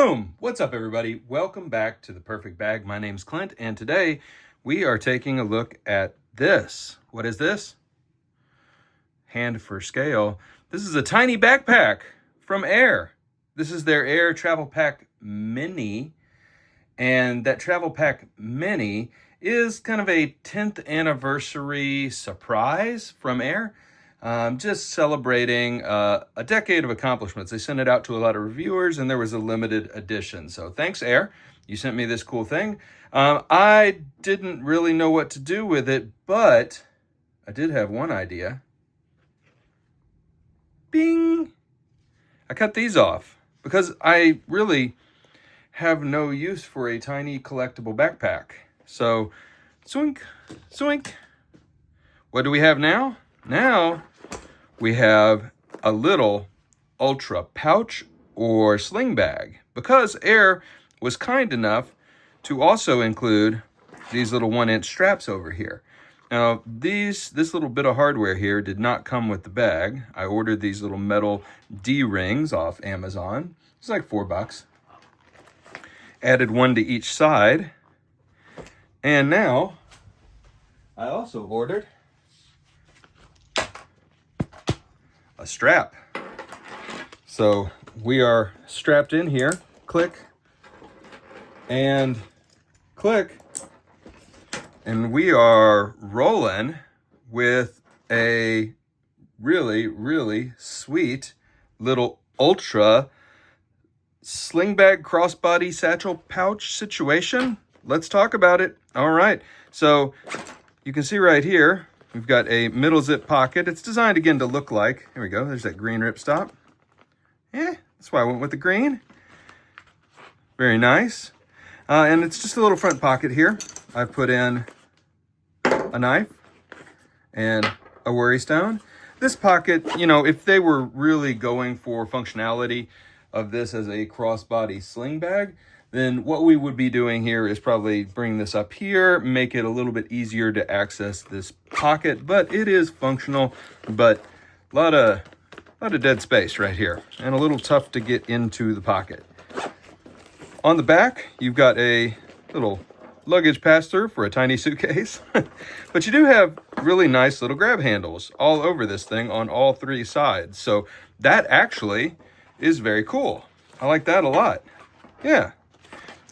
Boom! What's up, everybody? Welcome back to The Perfect Bag. My name's Clint, and today we are taking a look at this. What is this? Hand for scale. This is a tiny backpack from Air. This is their Air Travel Pack Mini, and that Travel Pack Mini is kind of a 10th anniversary surprise from Air. Just celebrating a decade of accomplishments. They sent it out to a lot of reviewers, and there was a limited edition. So thanks, Air. You sent me this cool thing. I didn't really know what to do with it, but I did have one idea. Bing! I cut these off because I really have no use for a tiny collectible backpack. So, zoink, zoink. What do we have now? Now, we have a little ultra pouch or sling bag because Air was kind enough to also include these little 1-inch straps over here. Now, this little bit of hardware here did not come with the bag. I ordered these little metal D-rings off Amazon. It's like $4. Added one to each side. And now, I also ordered a strap. So we are strapped in here, click and click, and we are rolling with a really, really sweet little ultra sling bag crossbody satchel pouch situation. Let's talk about it. All right, so you can see right here, we've got a middle zip pocket. It's designed, again, to look like, here we go, there's that green ripstop. Yeah, that's why I went with the green. Very nice. And it's just a little front pocket here. I've put in a knife and a worry stone. This pocket, you know, if they were really going for functionality of this as a crossbody sling bag, then what we would be doing here is probably bring this up here, make it a little bit easier to access this pocket, but it is functional, but a lot of dead space right here, and a little tough to get into the pocket. On the back, you've got a little luggage pass-through for a tiny suitcase, but you do have really nice little grab handles all over this thing on all three sides, so that actually is very cool. I like that a lot. Yeah.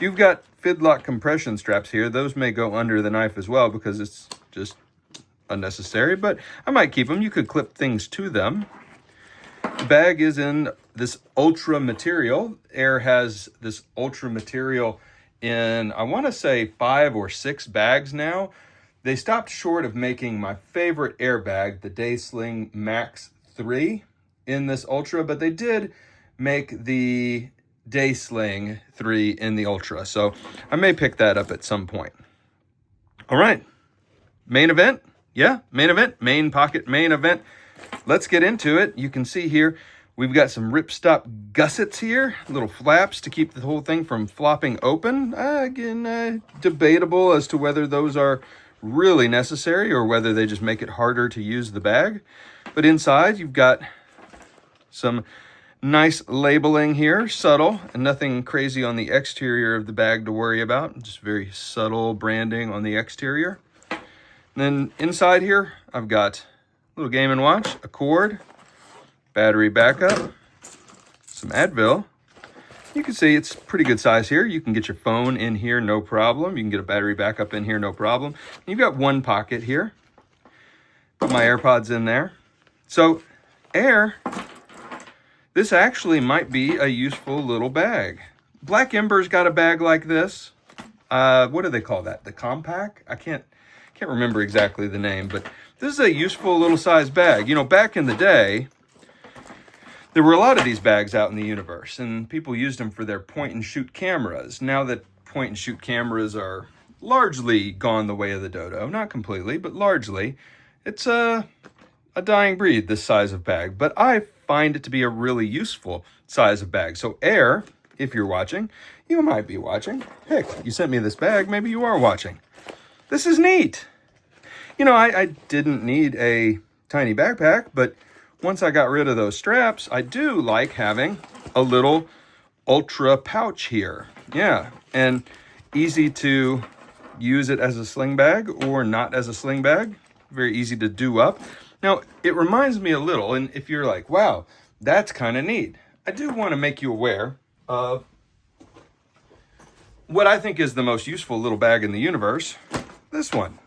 You've got fidlock compression straps here. Those may go under the knife as well because it's just unnecessary, but I might keep them. You could clip things to them. The bag is in this ultra material. Air has this ultra material in, I want to say, 5 or 6 bags now. They stopped short of making my favorite Air bag, the Daysling Max 3, in this ultra, but they did make the Daysling 3 in the Ultra, so I may pick that up at some point. All right, main event. Yeah, main event, main pocket, main event. Let's get into it. You can see here, we've got some ripstop gussets here, little flaps to keep the whole thing from flopping open. Again, debatable as to whether those are really necessary or whether they just make it harder to use the bag. But inside, you've got some nice labeling here, subtle, and nothing crazy on the exterior of the bag to worry about. Just very subtle branding on the exterior. And then inside here, I've got a little Game & Watch, a cord, battery backup, some Advil. You can see it's pretty good size here. You can get your phone in here, no problem. You can get a battery backup in here, no problem. And you've got one pocket here. Put my AirPods in there. So, Air, this actually might be a useful little bag. Black Ember's got a bag like this. What do they call that? The Compact? I can't remember exactly the name, but this is a useful little size bag. You know, back in the day, there were a lot of these bags out in the universe, and people used them for their point-and-shoot cameras. Now that point-and-shoot cameras are largely gone the way of the dodo, not completely, but largely, it's a dying breed, this size of bag, but I find it to be a really useful size of bag. So Air, if you're watching, you might be watching. Heck, you sent me this bag, maybe you are watching. This is neat. You know, I didn't need a tiny backpack, but once I got rid of those straps, I do like having a little ultra pouch here. Yeah, and easy to use it as a sling bag or not as a sling bag. Very easy to do up. Now, it reminds me a little, and if you're like, wow, that's kind of neat, I do want to make you aware of what I think is the most useful little bag in the universe, this one.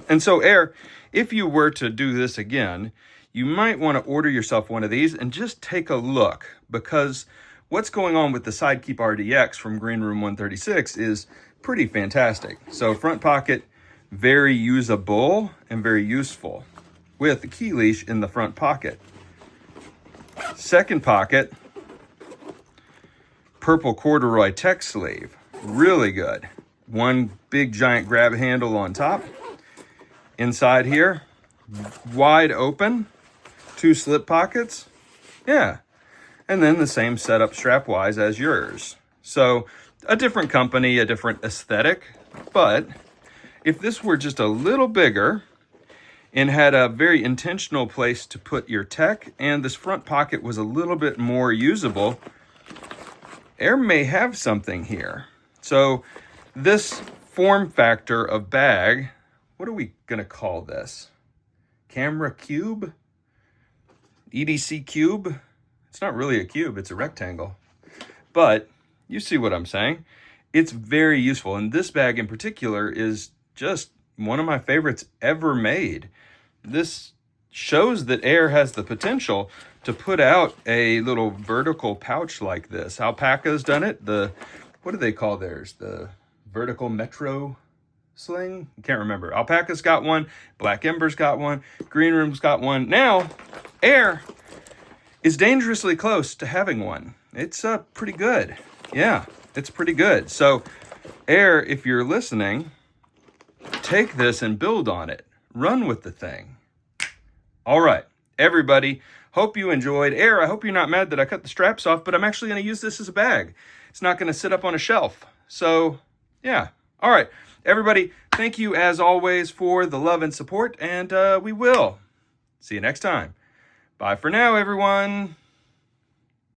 And so, Air, if you were to do this again, you might want to order yourself one of these and just take a look, because what's going on with the Sidekeep RDX from Green Room 136 is pretty fantastic. So front pocket, very usable and very useful with the key leash in the front pocket. Second pocket, purple corduroy tech sleeve, really good. One big giant grab handle on top. Inside here, wide open, 2 slip pockets. Yeah. And then the same setup strap-wise as yours. So a different company, a different aesthetic. But if this were just a little bigger and had a very intentional place to put your tech, and this front pocket was a little bit more usable, Air may have something here. So this form factor of bag, what are we going to call this? Camera cube? EDC cube? It's not really a cube, it's a rectangle. But you see what I'm saying. It's very useful. And this bag in particular is just one of my favorites ever made. This shows that Air has the potential to put out a little vertical pouch like this. Alpaca's done it. What do they call theirs? The vertical metro sling? I can't remember. Alpaca's got one. Black Ember's got one. Green Room's got one. Now, Air is dangerously close to having one. It's pretty good. Yeah, it's pretty good. So, Air, if you're listening, take this and build on it. Run with the thing. All right, everybody, hope you enjoyed. Air, I hope you're not mad that I cut the straps off, but I'm actually going to use this as a bag. It's not going to sit up on a shelf. So, yeah. All right, everybody, thank you as always for the love and support, and we will see you next time. Bye for now, everyone.